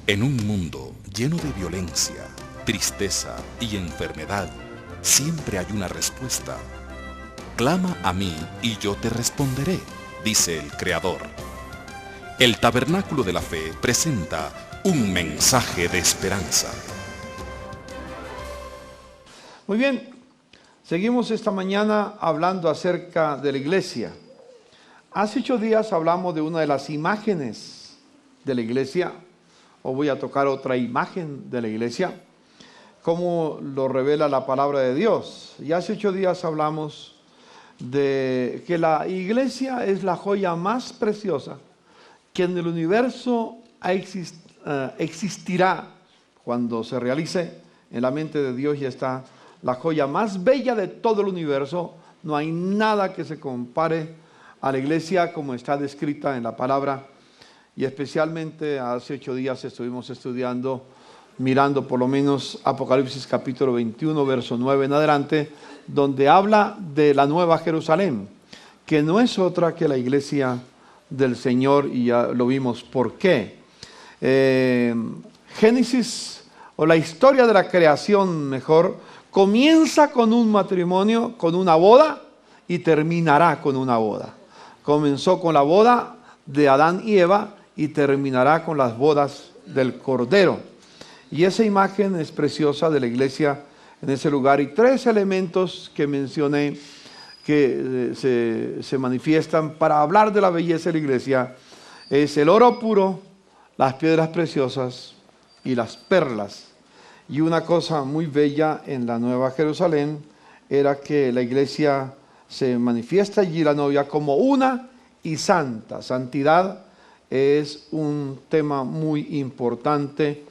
En un mundo lleno de violencia, tristeza y enfermedad, siempre hay una respuesta. Clama a mí y yo te responderé, dice el Creador. El Tabernáculo de la Fe presenta un mensaje de esperanza. Muy bien, seguimos esta mañana hablando acerca de la iglesia. Hace 8 días hablamos de una de las imágenes de la iglesia. Hoy voy a tocar otra imagen de la iglesia, como lo revela la palabra de Dios. Y hace 8 días hablamos de que la iglesia es la joya más preciosa que en el universo existirá cuando se realice. En la mente de Dios ya está la joya más bella de todo el universo. No hay nada que se compare a la iglesia como está descrita en la palabra. Y especialmente hace 8 días estuvimos estudiando, mirando por lo menos Apocalipsis capítulo 21, verso 9 en adelante, donde habla de la Nueva Jerusalén, que no es otra que la iglesia del Señor, y ya lo vimos por qué. Génesis, o la historia de la creación mejor, comienza con un matrimonio, con una boda, y terminará con una boda. Comenzó con la boda de Adán y Eva, y terminará con las bodas del Cordero. Y esa imagen es preciosa de la iglesia en ese lugar. Y 3 elementos que mencioné que se manifiestan para hablar de la belleza de la iglesia es el oro puro, las piedras preciosas y las perlas. Y una cosa muy bella en la Nueva Jerusalén era que la iglesia se manifiesta allí, la novia, como una y santa. Santidad es un tema muy importante,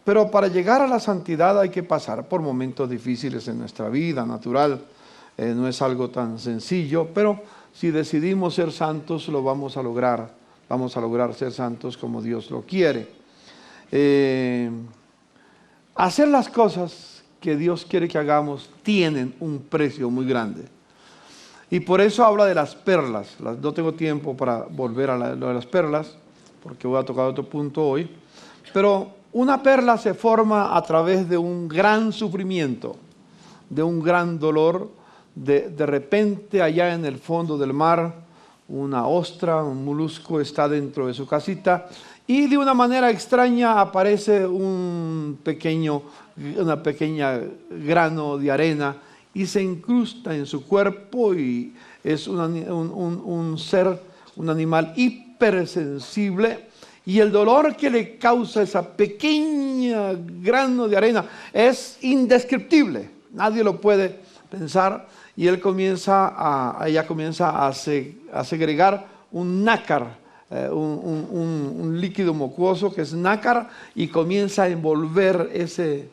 pero para llegar a la santidad hay que pasar por momentos difíciles en nuestra vida natural. No es algo tan sencillo, pero si decidimos ser santos lo vamos a lograr ser santos como Dios lo quiere. Hacer las cosas que Dios quiere que hagamos tienen un precio muy grande. Y por eso habla de las perlas. No tengo tiempo para volver a lo de las perlas, porque voy a tocar otro punto hoy. Pero una perla se forma a través de un gran sufrimiento, de un gran dolor. De repente, allá en el fondo del mar, una ostra, un molusco está dentro de su casita, y de una manera extraña aparece una pequeña grano de arena, y se incrusta en su cuerpo, y es un ser, un animal hipersensible, y el dolor que le causa esa pequeña grano de arena es indescriptible, nadie lo puede pensar, y ella comienza a segregar un nácar, un líquido mucoso que es nácar, y comienza a envolver ese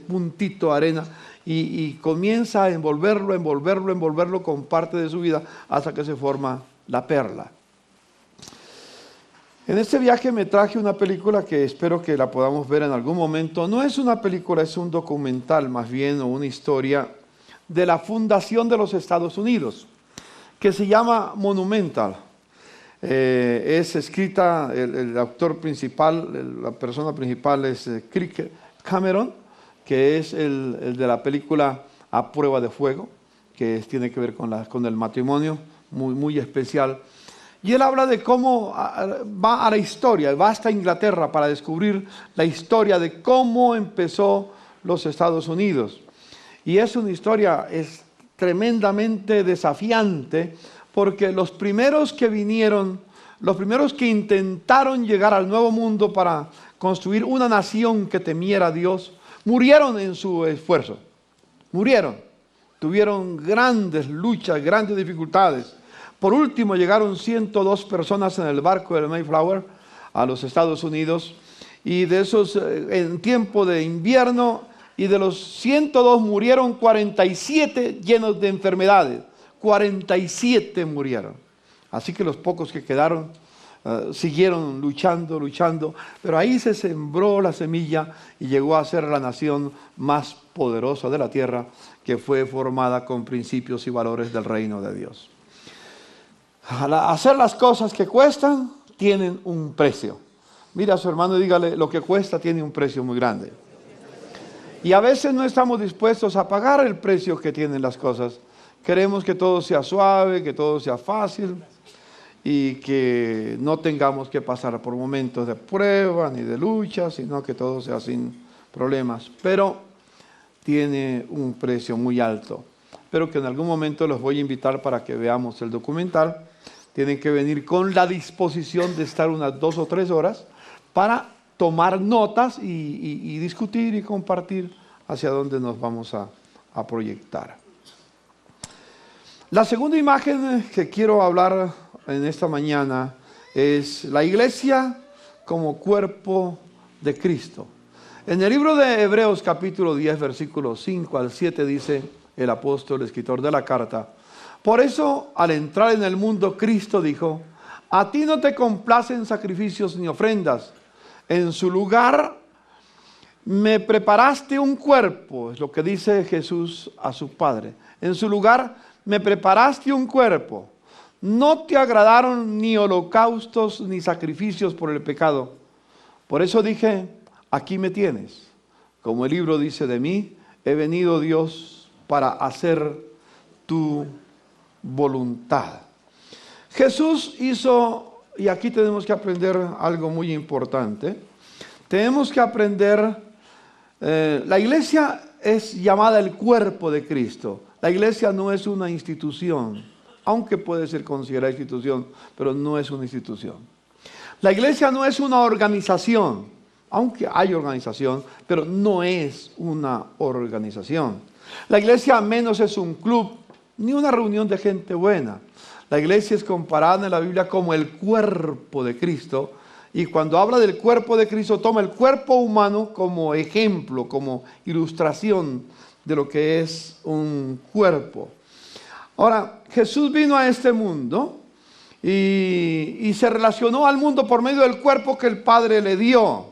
puntito de arena, y comienza a envolverlo con parte de su vida hasta que se forma la perla. En este viaje me traje una película que espero que la podamos ver en algún momento. No es una película, es un documental más bien, o una historia de la fundación de los Estados Unidos, que se llama Monumental. Es escrita, el autor principal, la persona principal es Kirk Cameron, que es el de la película A Prueba de Fuego, que tiene que ver con el matrimonio, muy, muy especial. Y él habla de cómo va a la historia, va hasta Inglaterra para descubrir la historia de cómo empezó los Estados Unidos. Y es una historia tremendamente desafiante, porque los primeros que vinieron, los primeros que intentaron llegar al Nuevo Mundo para construir una nación que temiera a Dios, murieron en su esfuerzo. Murieron. Tuvieron grandes luchas, grandes dificultades. Por último, llegaron 102 personas en el barco del Mayflower a los Estados Unidos. Y de esos, en tiempo de invierno, y de los 102 murieron 47 llenos de enfermedades. 47 murieron. Así que los pocos que quedaron siguieron luchando, pero ahí se sembró la semilla y llegó a ser la nación más poderosa de la tierra, que fue formada con principios y valores del reino de Dios. Hacer las cosas que cuestan tienen un precio. Mira a su hermano y dígale, lo que cuesta tiene un precio muy grande. Y a veces no estamos dispuestos a pagar el precio que tienen las cosas. Queremos que todo sea suave, que todo sea fácil y que no tengamos que pasar por momentos de prueba ni de lucha, sino que todo sea sin problemas. Pero tiene un precio muy alto. Espero que en algún momento los voy a invitar para que veamos el documental. Tienen que venir con la disposición de estar unas 2 o 3 horas para tomar notas y discutir y compartir hacia dónde nos vamos a proyectar. La segunda imagen que quiero hablar en esta mañana es la iglesia como cuerpo de Cristo. En el libro de Hebreos capítulo 10 versículos 5 al 7 dice el apóstol, escritor de la carta: por eso al entrar en el mundo Cristo dijo, a ti no te complacen sacrificios ni ofrendas, en su lugar me preparaste un cuerpo, es lo que dice Jesús a su Padre. En su lugar me preparaste un cuerpo. No te agradaron ni holocaustos ni sacrificios por el pecado. Por eso dije, aquí me tienes. Como el libro dice de mí, he venido, Dios, para hacer tu voluntad. Jesús hizo, y aquí tenemos que aprender algo muy importante. Tenemos que aprender, la iglesia es llamada el cuerpo de Cristo. La iglesia no es una institución, aunque puede ser considerada institución, pero no es una institución. La iglesia no es una organización, aunque hay organización, pero no es una organización. La iglesia menos es un club, ni una reunión de gente buena. La iglesia es comparada en la Biblia como el cuerpo de Cristo, y cuando habla del cuerpo de Cristo toma el cuerpo humano como ejemplo, como ilustración de lo que es un cuerpo. Ahora, Jesús vino a este mundo y se relacionó al mundo por medio del cuerpo que el Padre le dio.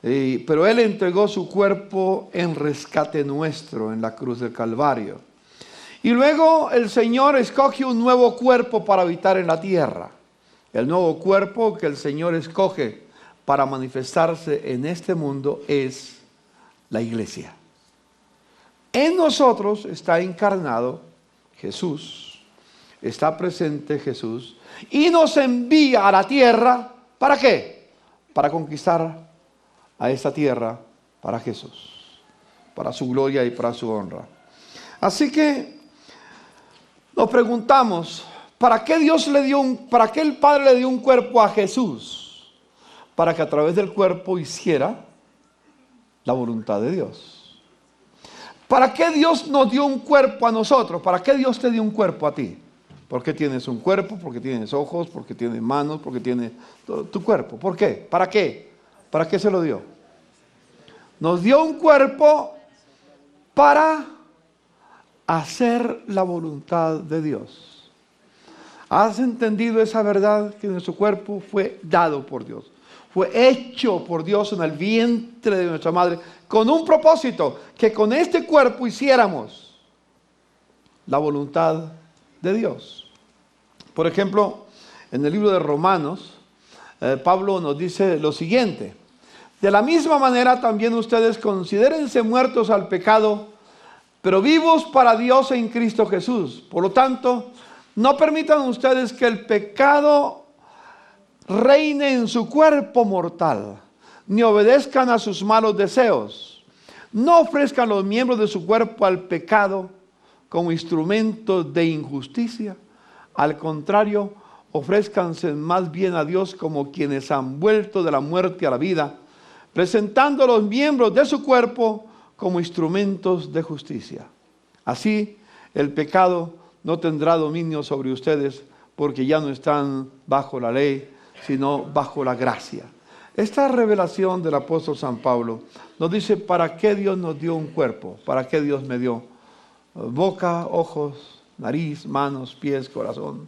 Pero Él entregó su cuerpo en rescate nuestro en la cruz del Calvario. Y luego el Señor escoge un nuevo cuerpo para habitar en la tierra. El nuevo cuerpo que el Señor escoge para manifestarse en este mundo es la iglesia. En nosotros está encarnado Jesús, está presente Jesús y nos envía a la tierra. ¿Para qué? Para conquistar a esta tierra para Jesús, para su gloria y para su honra. Así que nos preguntamos, ¿para qué para qué el Padre le dio un cuerpo a Jesús? Para que a través del cuerpo hiciera la voluntad de Dios. ¿Para qué Dios nos dio un cuerpo a nosotros? ¿Para qué Dios te dio un cuerpo a ti? Porque tienes un cuerpo, porque tienes ojos, porque tienes manos, porque tienes todo tu cuerpo. ¿Por qué? ¿Para qué? ¿Para qué se lo dio? Nos dio un cuerpo para hacer la voluntad de Dios. ¿Has entendido esa verdad? Que nuestro cuerpo fue dado por Dios. Fue hecho por Dios en el vientre de nuestra madre con un propósito, que con este cuerpo hiciéramos la voluntad de Dios. Por ejemplo, en el libro de Romanos, Pablo nos dice lo siguiente: de la misma manera también ustedes considérense muertos al pecado, pero vivos para Dios en Cristo Jesús. Por lo tanto, no permitan ustedes que el pecado reine en su cuerpo mortal, ni obedezcan a sus malos deseos. No ofrezcan los miembros de su cuerpo al pecado como instrumentos de injusticia. Al contrario, ofrézcanse más bien a Dios como quienes han vuelto de la muerte a la vida, presentando los miembros de su cuerpo como instrumentos de justicia. Así, el pecado no tendrá dominio sobre ustedes, porque ya no están bajo la ley, sino bajo la gracia. Esta revelación del apóstol San Pablo nos dice para qué Dios nos dio un cuerpo, para qué Dios me dio boca, ojos, nariz, manos, pies, corazón,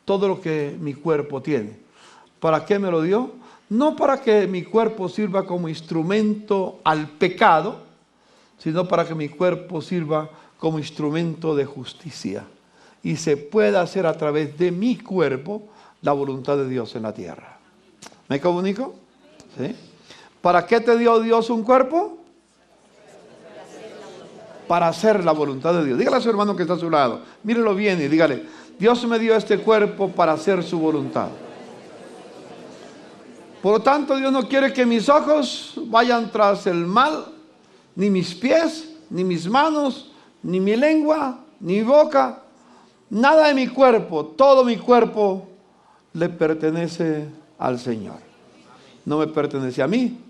todo lo que mi cuerpo tiene. ¿Para qué me lo dio? No para que mi cuerpo sirva como instrumento al pecado, sino para que mi cuerpo sirva como instrumento de justicia y se pueda hacer a través de mi cuerpo la voluntad de Dios en la tierra. ¿Me comunico? ¿Sí? ¿Para qué te dio Dios un cuerpo? Para hacer la voluntad de Dios. Dígale a su hermano que está a su lado, mírelo bien y dígale: Dios me dio este cuerpo para hacer su voluntad. Por lo tanto, Dios no quiere que mis ojos vayan tras el mal, ni mis pies, ni mis manos, ni mi lengua, ni mi boca. Nada de mi cuerpo, todo mi cuerpo le pertenece al Señor. No me pertenece a mí,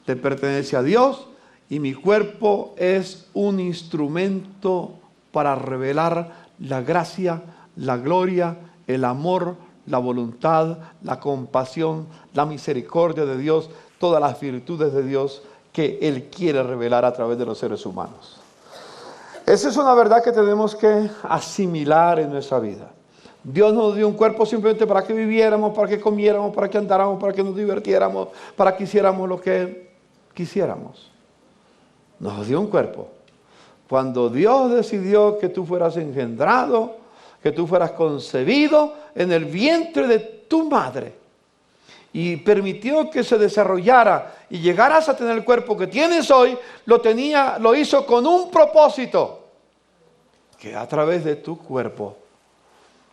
le pertenece a Dios, y mi cuerpo es un instrumento para revelar la gracia, la gloria, el amor, la voluntad, la compasión, la misericordia de Dios, todas las virtudes de Dios que Él quiere revelar a través de los seres humanos. Esa es una verdad que tenemos que asimilar en nuestra vida. Dios nos dio un cuerpo simplemente para que viviéramos, para que comiéramos, para que andáramos, para que nos divirtiéramos, para que hiciéramos lo que quisiéramos. Nos dio un cuerpo. Cuando Dios decidió que tú fueras engendrado, que tú fueras concebido en el vientre de tu madre, y permitió que se desarrollara y llegaras a tener el cuerpo que tienes hoy, lo hizo con un propósito: que a través de tu cuerpo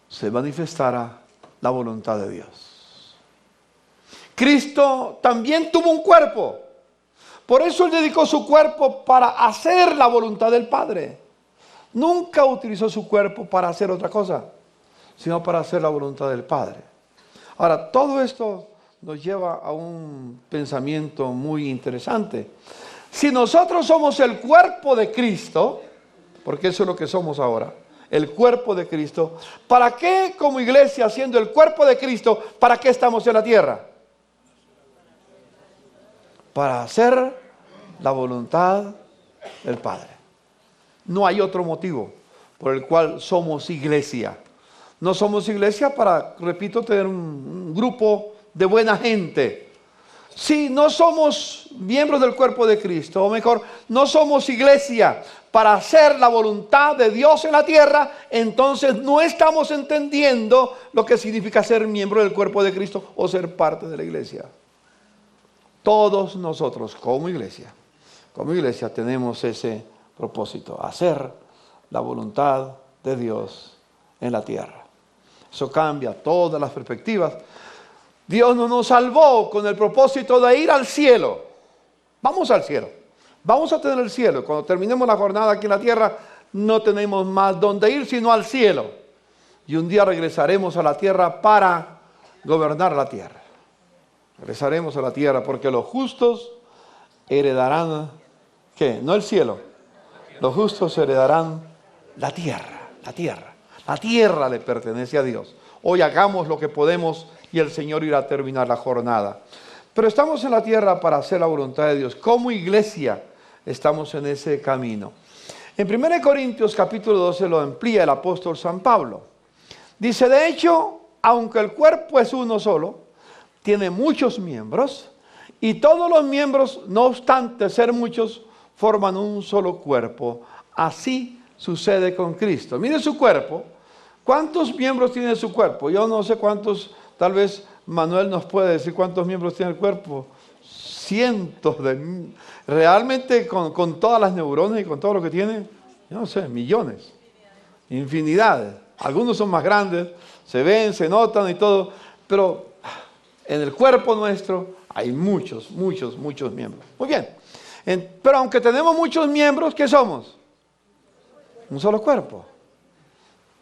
se manifestara la voluntad de Dios. Cristo también tuvo un cuerpo. Por eso Él dedicó su cuerpo para hacer la voluntad del Padre. Nunca utilizó su cuerpo para hacer otra cosa, sino para hacer la voluntad del Padre. Ahora, todo esto nos lleva a un pensamiento muy interesante. Si nosotros somos el cuerpo de Cristo, porque eso es lo que somos ahora, el cuerpo de Cristo, ¿para qué como iglesia, siendo el cuerpo de Cristo, para qué estamos en la tierra? Para hacer la voluntad del Padre. No hay otro motivo por el cual somos iglesia. No somos iglesia para, repito, tener un grupo de buena gente. Si no somos miembros del cuerpo de Cristo, o mejor, no somos iglesia para hacer la voluntad de Dios en la tierra, entonces no estamos entendiendo lo que significa ser miembro del cuerpo de Cristo o ser parte de la iglesia. Todos nosotros como iglesia tenemos ese propósito: hacer la voluntad de Dios en la tierra. Eso cambia todas las perspectivas. Dios no nos salvó con el propósito de ir al cielo. Vamos al cielo. Vamos a tener el cielo. Cuando terminemos la jornada aquí en la tierra, no tenemos más donde ir sino al cielo. Y un día regresaremos a la tierra para gobernar la tierra. Regresaremos a la tierra porque los justos heredarán, ¿qué? No el cielo. Los justos heredarán la tierra, la tierra. La tierra le pertenece a Dios. Hoy hagamos lo que podemos y el Señor irá a terminar la jornada. Pero estamos en la tierra para hacer la voluntad de Dios. Como iglesia estamos en ese camino. En 1 Corintios capítulo 12 lo amplía el apóstol San Pablo. Dice: de hecho, aunque el cuerpo es uno solo, tiene muchos miembros, y todos los miembros, no obstante ser muchos, forman un solo cuerpo. Así sucede con Cristo. Mire su cuerpo. ¿Cuántos miembros tiene su cuerpo? Yo no sé cuántos, tal vez Manuel nos puede decir cuántos miembros tiene el cuerpo. Cientos de... Realmente con todas las neuronas y con todo lo que tiene, yo no sé, millones. Infinidades. Algunos son más grandes, se ven, se notan y todo, pero en el cuerpo nuestro hay muchos miembros. Muy bien. Pero aunque tenemos muchos miembros, ¿qué somos? Un solo cuerpo.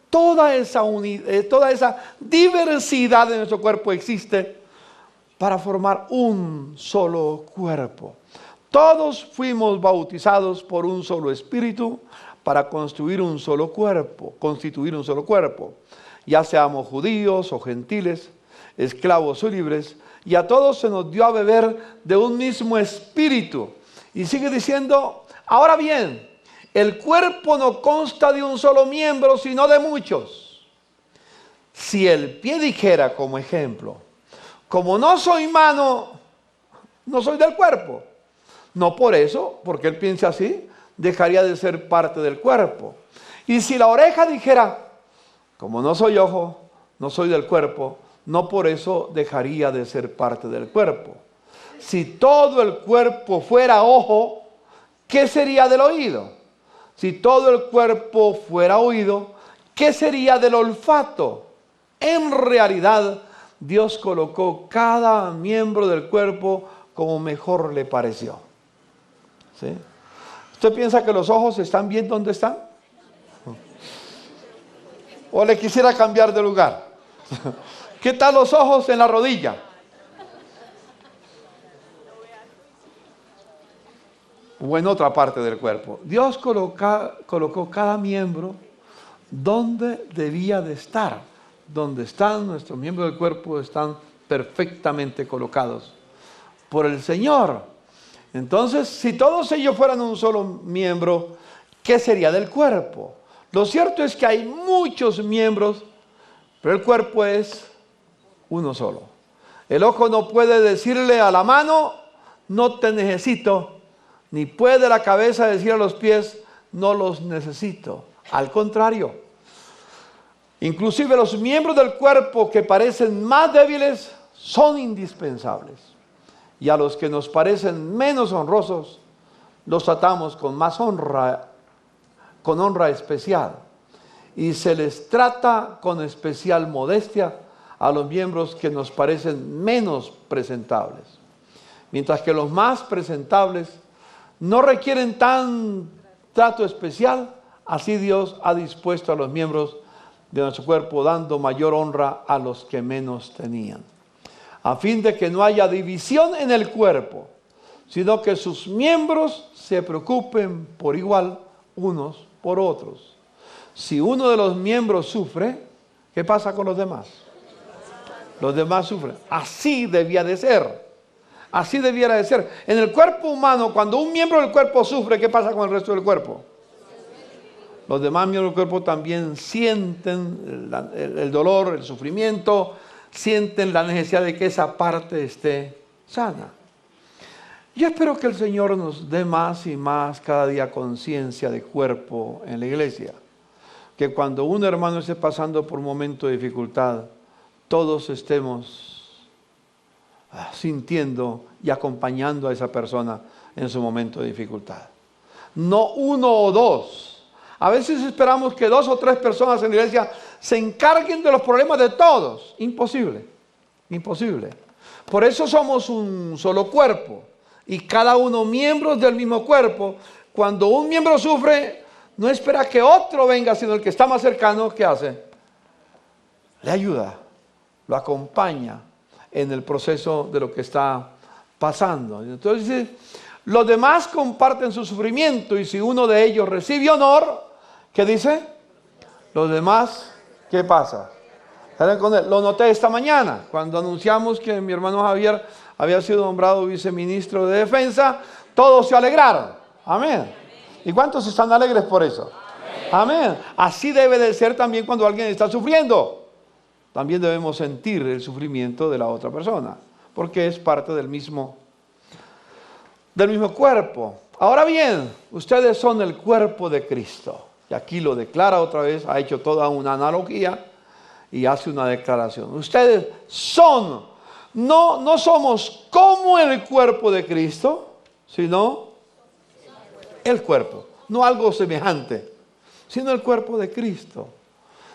Toda esa diversidad de nuestro cuerpo existe para formar un solo cuerpo. Todos fuimos bautizados por un solo espíritu para constituir un solo cuerpo. Ya seamos judíos o gentiles, esclavos o libres, y a todos se nos dio a beber de un mismo espíritu. Y sigue diciendo: ahora bien, el cuerpo no consta de un solo miembro, sino de muchos. Si el pie dijera, como ejemplo, como no soy mano, no soy del cuerpo. No por eso, porque él piensa así, dejaría de ser parte del cuerpo. Y si la oreja dijera, como no soy ojo, no soy del cuerpo, no por eso dejaría de ser parte del cuerpo. Si todo el cuerpo fuera ojo, ¿qué sería del oído? Si todo el cuerpo fuera oído, ¿qué sería del olfato? En realidad, Dios colocó cada miembro del cuerpo como mejor le pareció. ¿Sí? ¿Usted piensa que los ojos están bien donde están? ¿O le quisiera cambiar de lugar? ¿Qué tal los ojos en la rodilla? O en otra parte del cuerpo. Dios colocó cada miembro donde debía de estar. Donde están nuestros miembros del cuerpo están perfectamente colocados por el Señor. Entonces, si todos ellos fueran un solo miembro, ¿qué sería del cuerpo? Lo cierto es que hay muchos miembros, pero el cuerpo es uno solo. El ojo no puede decirle a la mano, no te necesito, ni puede la cabeza decir a los pies, no los necesito. Al contrario, inclusive los miembros del cuerpo que parecen más débiles son indispensables. Y a los que nos parecen menos honrosos, los tratamos con más honra, con honra especial. Y se les trata con especial modestia a los miembros que nos parecen menos presentables. Mientras que los más presentables no requieren tan trato especial, así Dios ha dispuesto a los miembros de nuestro cuerpo, dando mayor honra a los que menos tenían, a fin de que no haya división en el cuerpo, sino que sus miembros se preocupen por igual unos por otros. Si uno de los miembros sufre, ¿qué pasa con los demás? Los demás sufren. Así debía de ser. Así debiera de ser. En el cuerpo humano, cuando un miembro del cuerpo sufre, ¿qué pasa con el resto del cuerpo? Los demás miembros del cuerpo también sienten el dolor, el sufrimiento, sienten la necesidad de que esa parte esté sana. Yo espero que el Señor nos dé más y más cada día conciencia de cuerpo en la iglesia. Que cuando un hermano esté pasando por un momento de dificultad, todos estemos sintiendo y acompañando a esa persona en su momento de dificultad. No uno o dos. A veces esperamos que 2 o 3 personas en la iglesia se encarguen de los problemas de todos. Imposible, imposible. Por eso somos un solo cuerpo y cada uno miembros del mismo cuerpo. Cuando un miembro sufre, no espera que otro venga, sino el que está más cercano, ¿qué hace? Le ayuda, lo acompaña en el proceso de lo que está pasando. Entonces, los demás comparten su sufrimiento y si uno de ellos recibe honor, ¿qué dice? Los demás, ¿qué pasa? Lo noté esta mañana, cuando anunciamos que mi hermano Javier había sido nombrado viceministro de Defensa, todos se alegraron. Amén. ¿Y cuántos están alegres por eso? Amén. Así debe de ser también cuando alguien está sufriendo. También debemos sentir el sufrimiento de la otra persona, porque es parte del mismo cuerpo. Ahora bien, ustedes son el cuerpo de Cristo. Y aquí lo declara otra vez, ha hecho toda una analogía y hace una declaración. Ustedes son, no somos como el cuerpo de Cristo, sino el cuerpo. No algo semejante, sino el cuerpo de Cristo.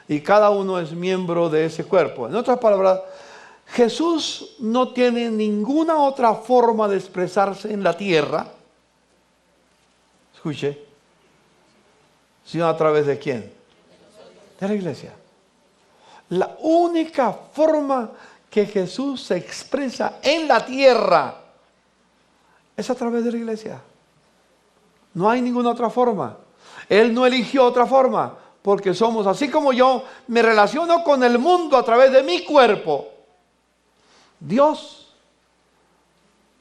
Y cada uno es miembro de ese cuerpo. En otras palabras, Jesús no tiene ninguna otra forma de expresarse en la tierra, escuche, sino a través de ¿quién? De la iglesia. La única forma que Jesús se expresa en la tierra es a través de la iglesia. No hay ninguna otra forma. Él no eligió otra forma, porque somos, así como yo me relaciono con el mundo a través de mi cuerpo, Dios,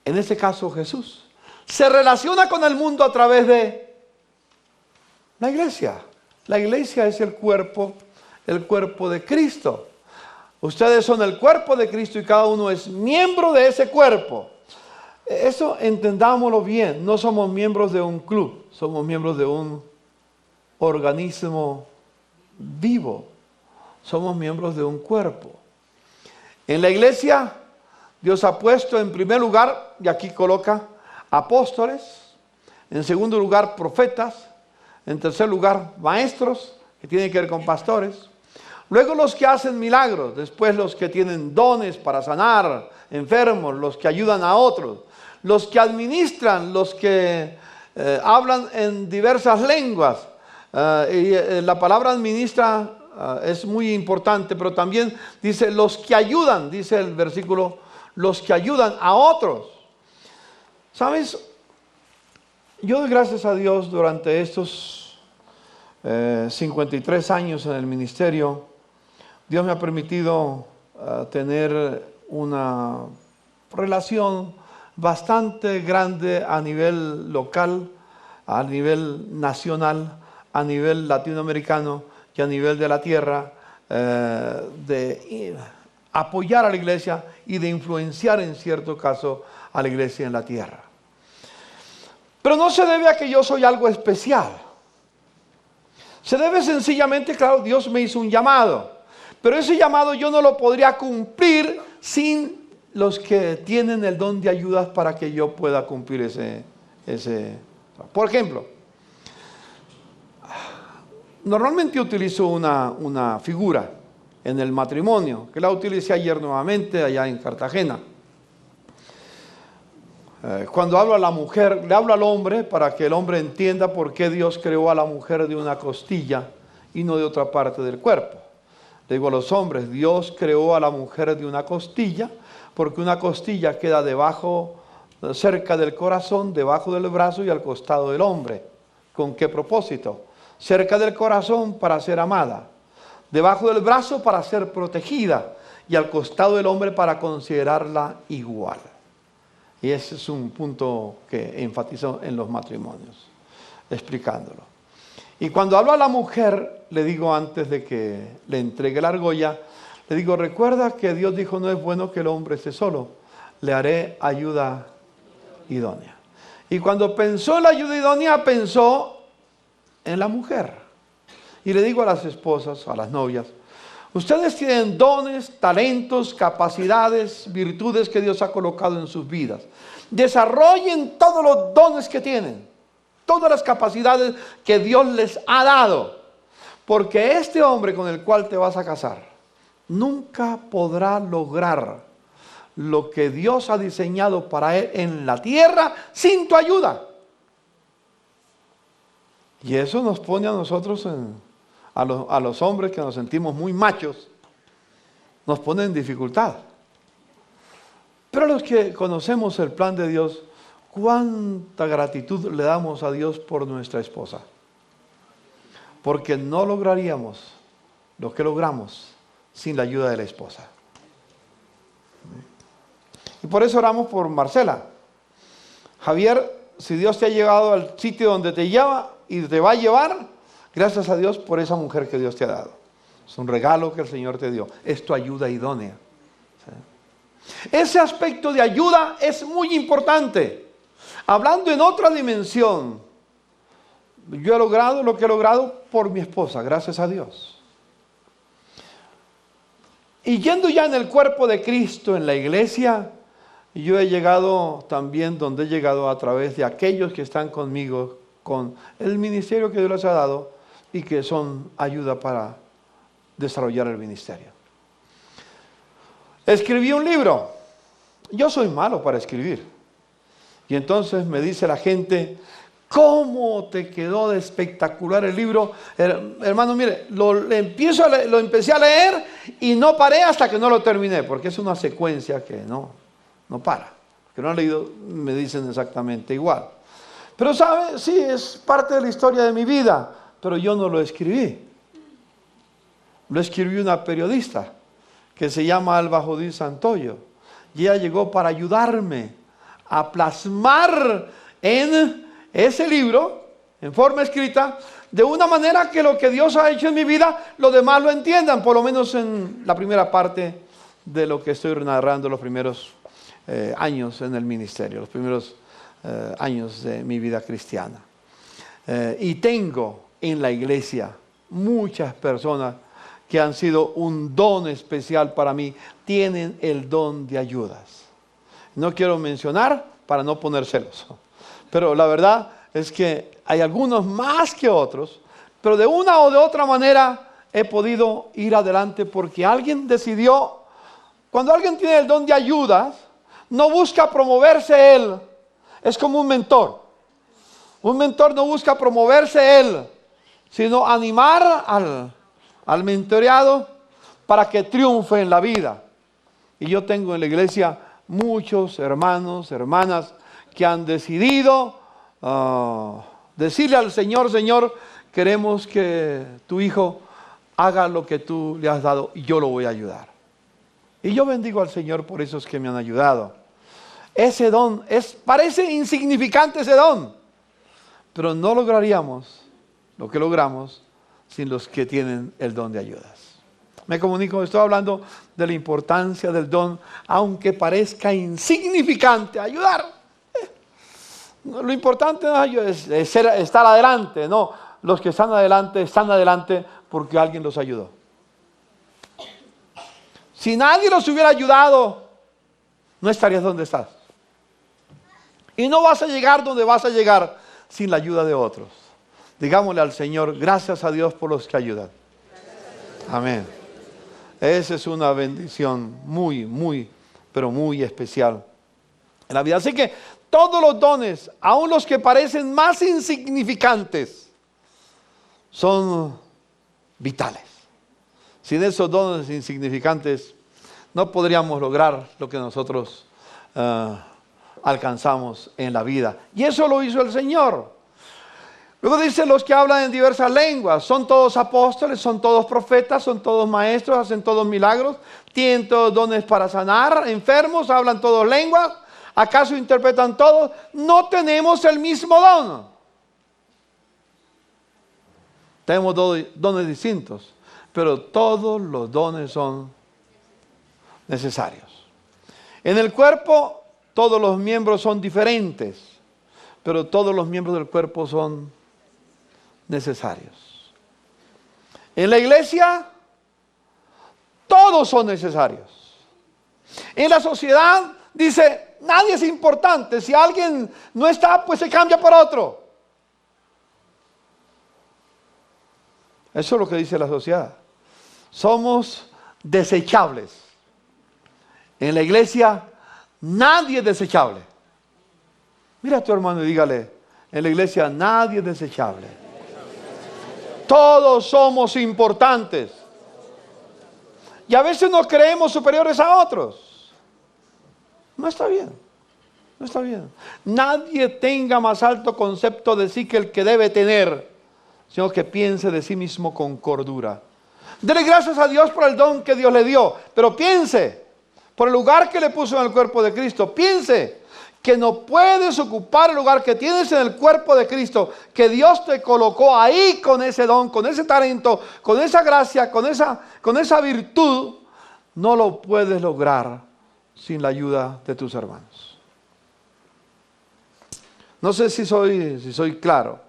en este caso Jesús, se relaciona con el mundo a través de la iglesia. La iglesia es el cuerpo de Cristo. Ustedes son el cuerpo de Cristo y cada uno es miembro de ese cuerpo. Eso entendámoslo bien, no somos miembros de un club, somos miembros de un organismo vivo, somos miembros de un cuerpo. En la iglesia Dios ha puesto en primer lugar, y aquí coloca apóstoles, en segundo lugar profetas, en tercer lugar maestros, que tienen que ver con pastores, luego los que hacen milagros, después los que tienen dones para sanar enfermos, los que ayudan a otros, los que administran, los que hablan en diversas lenguas. La palabra administra es muy importante, pero también dice los que ayudan, dice el versículo, los que ayudan a otros. ¿Sabes? Yo doy gracias a Dios durante estos 53 años en el ministerio. Dios me ha permitido tener una relación bastante grande a nivel local, a nivel nacional, a nivel latinoamericano y a nivel de la tierra, de apoyar a la iglesia y de influenciar en cierto caso a la iglesia en la tierra. Pero no se debe a que yo soy algo especial. Se debe sencillamente, claro, Dios me hizo un llamado, pero ese llamado yo no lo podría cumplir sin los que tienen el don de ayudas para que yo pueda cumplir ese. Por ejemplo, normalmente utilizo una figura en el matrimonio, que la utilicé ayer nuevamente allá en Cartagena. Cuando hablo a la mujer, le hablo al hombre para que el hombre entienda por qué Dios creó a la mujer de una costilla y no de otra parte del cuerpo. Le digo a los hombres, Dios creó a la mujer de una costilla, porque una costilla queda debajo, cerca del corazón, debajo del brazo y al costado del hombre. ¿Con qué propósito? Cerca del corazón para ser amada, debajo del brazo para ser protegida y al costado del hombre para considerarla igual. Y ese es un punto que enfatizo en los matrimonios, explicándolo. Y cuando hablo a la mujer, le digo antes de que le entregue la argolla, le digo, recuerda que Dios dijo, no es bueno que el hombre esté solo, le haré ayuda idónea. Y cuando pensó en la ayuda idónea, pensó en la mujer. Y le digo a las esposas, a las novias, ustedes tienen dones, talentos, capacidades, virtudes que Dios ha colocado en sus vidas. Desarrollen todos los dones que tienen, todas las capacidades que Dios les ha dado. Porque este hombre con el cual te vas a casar nunca podrá lograr lo que Dios ha diseñado para él en la tierra sin tu ayuda. Y eso nos pone a nosotros, a los hombres que nos sentimos muy machos, nos pone en dificultad. Pero los que conocemos el plan de Dios, cuánta gratitud le damos a Dios por nuestra esposa. Porque no lograríamos lo que logramos sin la ayuda de la esposa. Y por eso oramos por Marcela. Javier, si Dios te ha llevado al sitio donde te lleva y te va a llevar, gracias a Dios por esa mujer que Dios te ha dado. Es un regalo que el Señor te dio. Es tu ayuda idónea. ¿Sí? Ese aspecto de ayuda es muy importante. Hablando en otra dimensión, yo he logrado lo que he logrado por mi esposa, gracias a Dios. Y yendo ya en el cuerpo de Cristo, en la iglesia, yo he llegado también donde he llegado a través de aquellos que están conmigo, con el ministerio que Dios les ha dado y que son ayuda para desarrollar el ministerio. Escribí un libro. Yo soy malo para escribir. Y entonces me dice la gente, ¿cómo te quedó de espectacular el libro? Hermano, mire, lo empecé a leer y no paré hasta que no lo terminé, porque es una secuencia que no para. Que no han leído, me dicen exactamente igual. Pero sabe, sí, es parte de la historia de mi vida, pero yo no lo escribí. Lo escribió una periodista que se llama Alba Judith Santoyo. Y ella llegó para ayudarme a plasmar en ese libro, en forma escrita, de una manera que lo que Dios ha hecho en mi vida, los demás lo entiendan, por lo menos en la primera parte de lo que estoy narrando, los primeros años en el ministerio, los primeros años de mi vida cristiana. Y tengo en la iglesia muchas personas que han sido un don especial para mí, tienen el don de ayudas. No quiero mencionar para no poner celos. Pero la verdad es que hay algunos más que otros, pero de una o de otra manera he podido ir adelante porque alguien decidió, cuando alguien tiene el don de ayuda, no busca promoverse él, es como un mentor. Un mentor no busca promoverse él, sino animar al mentoreado para que triunfe en la vida. Y yo tengo en la iglesia muchos hermanos, hermanas que han decidido decirle al Señor: Señor, queremos que tu hijo haga lo que tú le has dado y yo lo voy a ayudar. Y yo bendigo al Señor por esos que me han ayudado. Ese don parece insignificante, ese don, pero no lograríamos lo que logramos sin los que tienen el don de ayudas. Me comunico, estoy hablando de la importancia del don, aunque parezca insignificante, ayudar. Lo importante es estar adelante, no. Los que están adelante porque alguien los ayudó. Si nadie los hubiera ayudado, no estarías donde estás. Y no vas a llegar donde vas a llegar sin la ayuda de otros. Digámosle al Señor: gracias a Dios por los que ayudan. Amén. Esa es una bendición muy, pero muy especial en la vida. Así que todos los dones, aun los que parecen más insignificantes, son vitales. Sin esos dones insignificantes no podríamos lograr lo que nosotros alcanzamos en la vida. Y eso lo hizo el Señor. Luego dice: los que hablan en diversas lenguas, son todos apóstoles, son todos profetas, son todos maestros, hacen todos milagros, tienen todos dones para sanar enfermos, hablan todos lenguas, ¿acaso interpretan todos? No tenemos el mismo don. Tenemos dones distintos, pero todos los dones son necesarios. En el cuerpo todos los miembros son diferentes, pero todos los miembros del cuerpo son necesarios. En la iglesia todos son necesarios. En la sociedad dice: nadie es importante, si alguien no está, pues se cambia por otro. Eso es lo que dice la sociedad. Somos desechables. En la iglesia nadie es desechable. Mira a tu hermano y dígale: en la iglesia nadie es desechable. Todos somos importantes. Y a veces nos creemos superiores a otros. No está bien. No está bien. Nadie tenga más alto concepto de sí que el que debe tener, sino que piense de sí mismo con cordura. Dele gracias a Dios por el don que Dios le dio, pero piense por el lugar que le puso en el cuerpo de Cristo. Piense que no puedes ocupar el lugar que tienes en el cuerpo de Cristo, que Dios te colocó ahí con ese don, con ese talento, con esa gracia, con esa virtud. No lo puedes lograr sin la ayuda de tus hermanos. No sé si soy claro.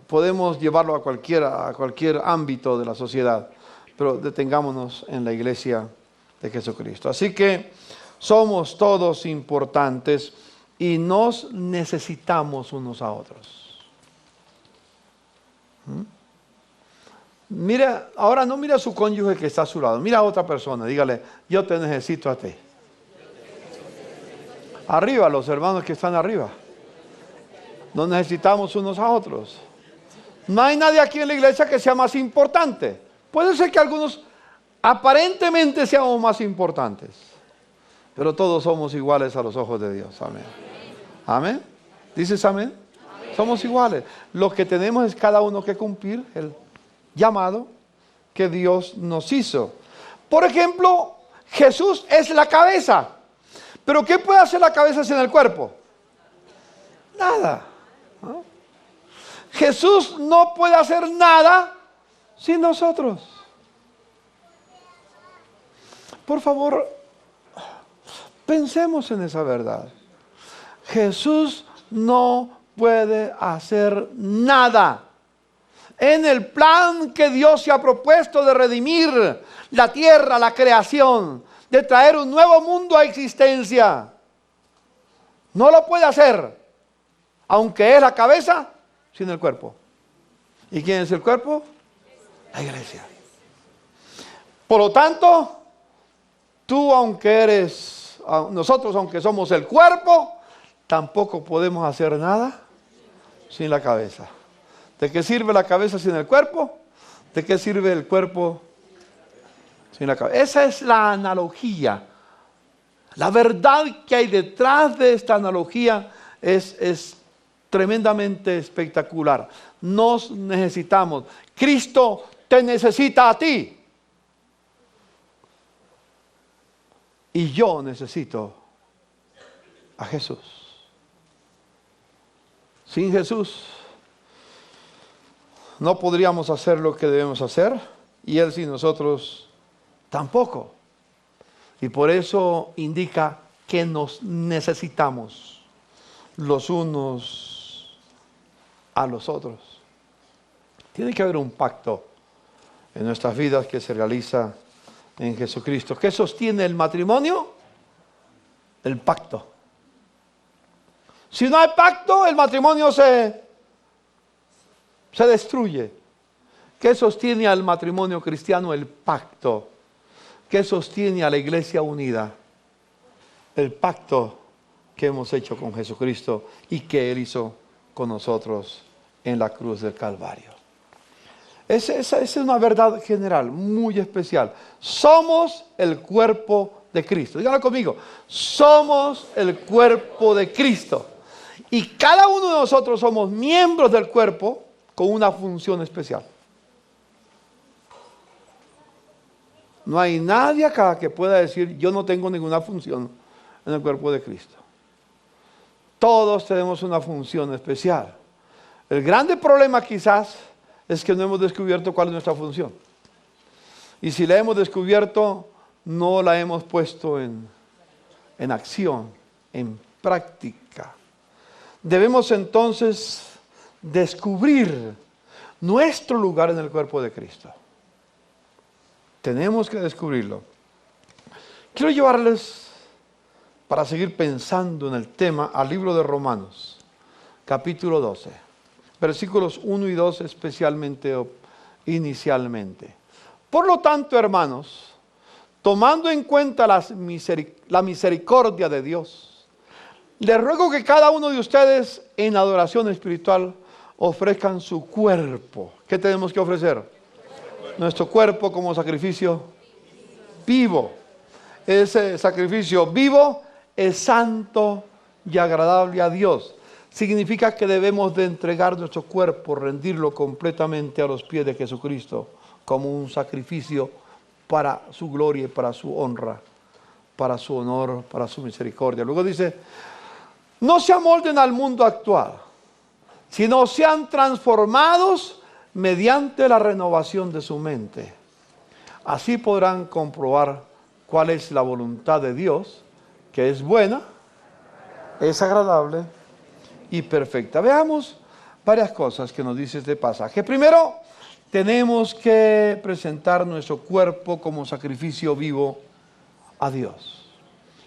Podemos llevarlo a cualquier ámbito de la sociedad, pero detengámonos en la iglesia de Jesucristo. Así que somos todos importantes y nos necesitamos unos a otros. Mira, ahora no mira a su cónyuge que está a su lado, mira a otra persona, dígale: yo te necesito a ti. Arriba, los hermanos que están arriba. Nos necesitamos unos a otros. No hay nadie aquí en la iglesia que sea más importante. Puede ser que algunos aparentemente seamos más importantes, pero todos somos iguales a los ojos de Dios. Amén. Amén. ¿Dices amén? Amén. Somos iguales. Lo que tenemos es cada uno que cumplir el llamado que Dios nos hizo. Por ejemplo, Jesús es la cabeza. ¿Pero qué puede hacer la cabeza sin el cuerpo? Nada. ¿No? Jesús no puede hacer nada sin nosotros. Por favor, pensemos en esa verdad. Jesús no puede hacer nada en el plan que Dios se ha propuesto de redimir la tierra, la creación, de traer un nuevo mundo a existencia. No lo puede hacer, aunque es la cabeza, sin el cuerpo. ¿Y quién es el cuerpo? La iglesia. Por lo tanto, nosotros aunque somos el cuerpo, tampoco podemos hacer nada sin la cabeza. ¿De qué sirve la cabeza sin el cuerpo? ¿De qué sirve el cuerpo sin la cabeza? Esa es la analogía. La verdad que hay detrás de esta analogía es tremendamente espectacular. Nos necesitamos. Cristo te necesita a ti. Y yo necesito a Jesús. Sin Jesús no podríamos hacer lo que debemos hacer, y Él sin nosotros tampoco. Y por eso indica que nos necesitamos los unos a los otros. Tiene que haber un pacto en nuestras vidas que se realiza en Jesucristo. ¿Qué sostiene el matrimonio? El pacto. Si no hay pacto, el matrimonio se destruye. ¿Qué sostiene al matrimonio cristiano? El pacto. ¿Qué sostiene a la iglesia unida? El pacto que hemos hecho con Jesucristo y que Él hizo con nosotros en la cruz del Calvario. Esa es una verdad general, muy especial. Somos el cuerpo de Cristo. Díganlo conmigo. Somos el cuerpo de Cristo. Y cada uno de nosotros somos miembros del cuerpo con una función especial. No hay nadie acá que pueda decir, yo no tengo ninguna función en el cuerpo de Cristo. Todos tenemos una función especial. El grande problema quizás es que no hemos descubierto cuál es nuestra función. Y si la hemos descubierto, no la hemos puesto en acción, en práctica. Debemos entonces descubrir nuestro lugar en el cuerpo de Cristo. Tenemos que descubrirlo. Quiero llevarles, para seguir pensando en el tema, al libro de Romanos, capítulo 12, versículos 1 y 2 especialmente o inicialmente. Por lo tanto, hermanos, tomando en cuenta la misericordia de Dios, les ruego que cada uno de ustedes en adoración espiritual ofrezcan su cuerpo. ¿Qué tenemos que ofrecer? Nuestro cuerpo como sacrificio vivo. Ese sacrificio vivo es santo y agradable a Dios. Significa que debemos de entregar nuestro cuerpo, rendirlo completamente a los pies de Jesucristo como un sacrificio para su gloria y para su honra, para su honor, para su misericordia. Luego dice, no se amolden al mundo actual, sino sean transformados mediante la renovación de su mente. Así podrán comprobar cuál es la voluntad de Dios, que es buena, es agradable y perfecta. Veamos varias cosas que nos dice este pasaje. Primero, tenemos que presentar nuestro cuerpo como sacrificio vivo a Dios.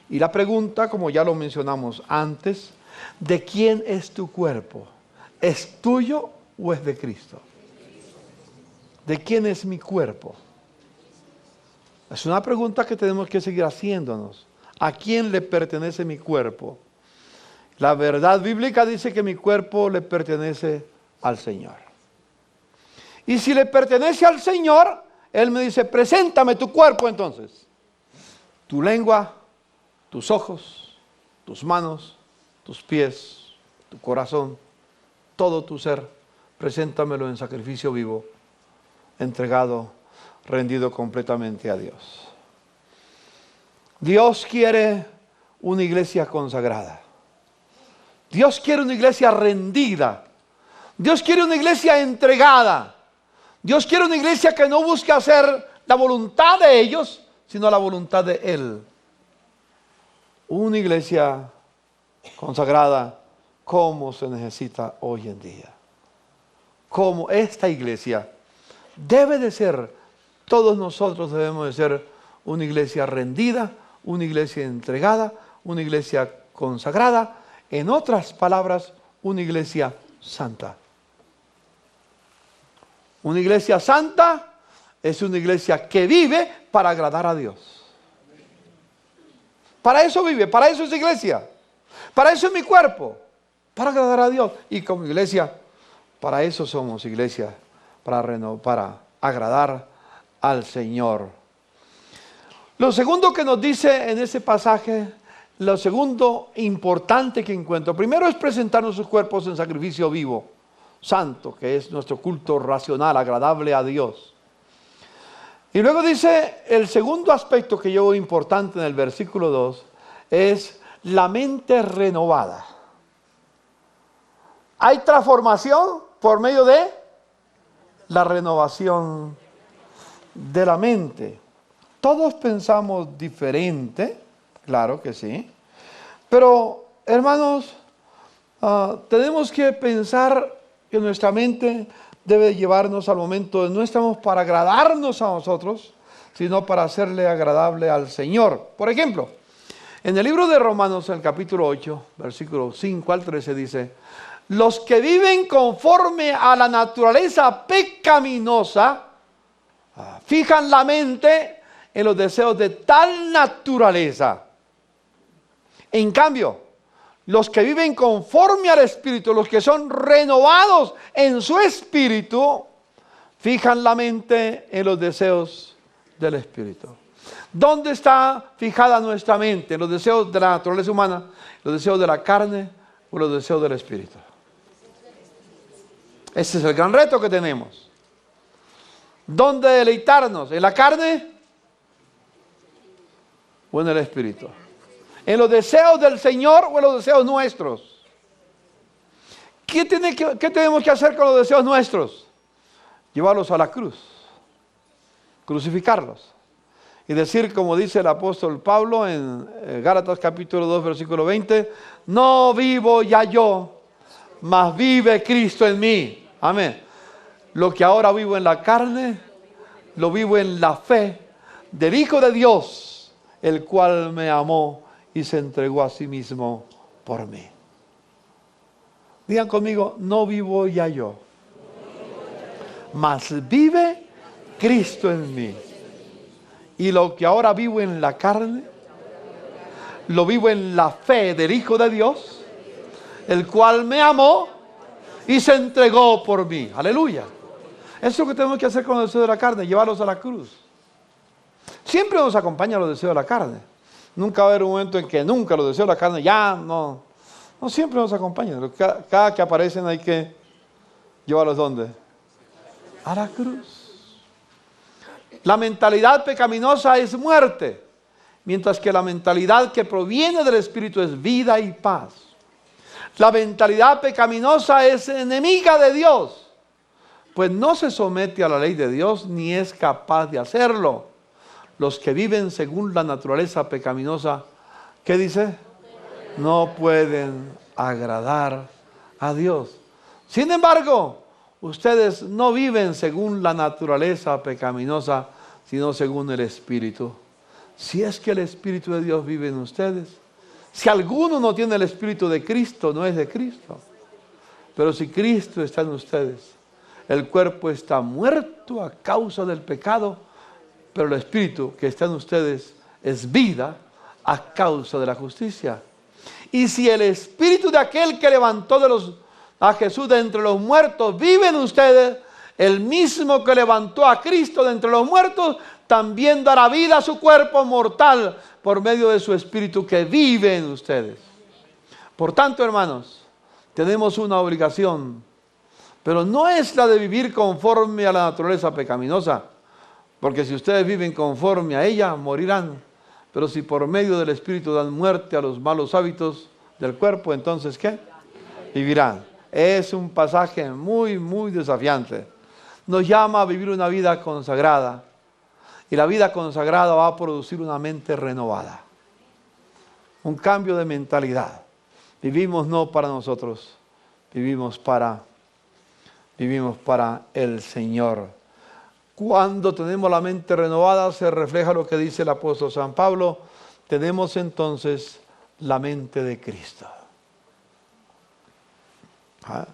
Y la pregunta, como ya lo mencionamos antes, ¿de quién es tu cuerpo? ¿Es tuyo o es de Cristo? ¿De quién es mi cuerpo? Es una pregunta que tenemos que seguir haciéndonos. ¿A quién le pertenece mi cuerpo? La verdad bíblica dice que mi cuerpo le pertenece al Señor. Y si le pertenece al Señor, Él me dice, preséntame tu cuerpo entonces. Tu lengua, tus ojos, tus manos, tus pies, tu corazón, todo tu ser, preséntamelo en sacrificio vivo, entregado, rendido completamente a Dios. Dios quiere una iglesia consagrada. Dios quiere una iglesia rendida. Dios quiere una iglesia entregada. Dios quiere una iglesia que no busque hacer la voluntad de ellos, sino la voluntad de Él. Una iglesia consagrada como se necesita hoy en día. Como esta iglesia debe de ser, todos nosotros debemos de ser una iglesia rendida, una iglesia entregada, una iglesia consagrada, En otras palabras, una iglesia santa. Una iglesia santa es una iglesia que vive para agradar a Dios. Para eso vive, para eso es iglesia. Para eso es mi cuerpo, para agradar a Dios. Y como iglesia, para eso somos iglesia, para agradar al Señor. Lo segundo que nos dice en ese pasaje, lo segundo importante que encuentro, primero es presentar nuestros cuerpos en sacrificio vivo, santo, que es nuestro culto racional, agradable a Dios. Y luego dice, el segundo aspecto que yo veo importante en el versículo 2 es la mente renovada. Hay transformación por medio de la renovación de la mente. Todos pensamos diferente, claro que sí, pero hermanos, tenemos que pensar que nuestra mente debe llevarnos al momento de no estamos para agradarnos a nosotros, sino para hacerle agradable al Señor. Por ejemplo, en el libro de Romanos, en el capítulo 8, versículos 5 al 13, dice: los que viven conforme a la naturaleza pecaminosa, fijan la mente en los deseos de tal naturaleza. En cambio, los que viven conforme al Espíritu, los que son renovados en su espíritu, fijan la mente en los deseos del Espíritu. ¿Dónde está fijada nuestra mente? ¿En los deseos de la naturaleza humana, los deseos de la carne o los deseos del Espíritu? Ese es el gran reto que tenemos. ¿Dónde deleitarnos? ¿En la carne o en el Espíritu? ¿En los deseos del Señor o en los deseos nuestros? ¿Qué tenemos que hacer con los deseos nuestros? Llevarlos a la cruz, crucificarlos. Y decir, como dice el apóstol Pablo en Gálatas capítulo 2, versículo 20, no vivo ya yo, mas vive Cristo en mí. Amén. Lo que ahora vivo en la carne, lo vivo en la fe del Hijo de Dios, el cual me amó y se entregó a sí mismo por mí. Digan conmigo, no vivo ya yo, mas vive Cristo en mí. Y lo que ahora vivo en la carne, lo vivo en la fe del Hijo de Dios, el cual me amó y se entregó por mí. Aleluya. Eso es lo que tenemos que hacer con los deseos de la carne, llevarlos a la cruz. Siempre nos acompañan los deseos de la carne. Nunca va a haber un momento en que nunca los deseos de la carne ya no. No, siempre nos acompañan. Cada que aparecen hay que llevarlos ¿dónde? A la cruz. La mentalidad pecaminosa es muerte, mientras que la mentalidad que proviene del Espíritu es vida y paz. La mentalidad pecaminosa es enemiga de Dios, pues no se somete a la ley de Dios ni es capaz de hacerlo. Los que viven según la naturaleza pecaminosa, ¿qué dice? No pueden agradar a Dios. Sin embargo, ustedes no viven según la naturaleza pecaminosa, sino según el Espíritu. Si es que el Espíritu de Dios vive en ustedes. Si alguno no tiene el Espíritu de Cristo, no es de Cristo. Pero si Cristo está en ustedes, el cuerpo está muerto a causa del pecado, pero el Espíritu que está en ustedes es vida a causa de la justicia. Y si el Espíritu de aquel que levantó a Jesús de entre los muertos vive en ustedes, el mismo que levantó a Cristo de entre los muertos, también dará vida a su cuerpo mortal por medio de su Espíritu que vive en ustedes. Por tanto, hermanos, tenemos una obligación, pero no es la de vivir conforme a la naturaleza pecaminosa, porque si ustedes viven conforme a ella, morirán. Pero si por medio del Espíritu dan muerte a los malos hábitos del cuerpo, entonces ¿qué? Vivirán. Es un pasaje muy, muy desafiante. Nos llama a vivir una vida consagrada. Y la vida consagrada va a producir una mente renovada. Un cambio de mentalidad. Vivimos no para nosotros, vivimos para el Señor. Cuando tenemos la mente renovada, se refleja lo que dice el apóstol San Pablo. Tenemos entonces la mente de Cristo. ¿Ah?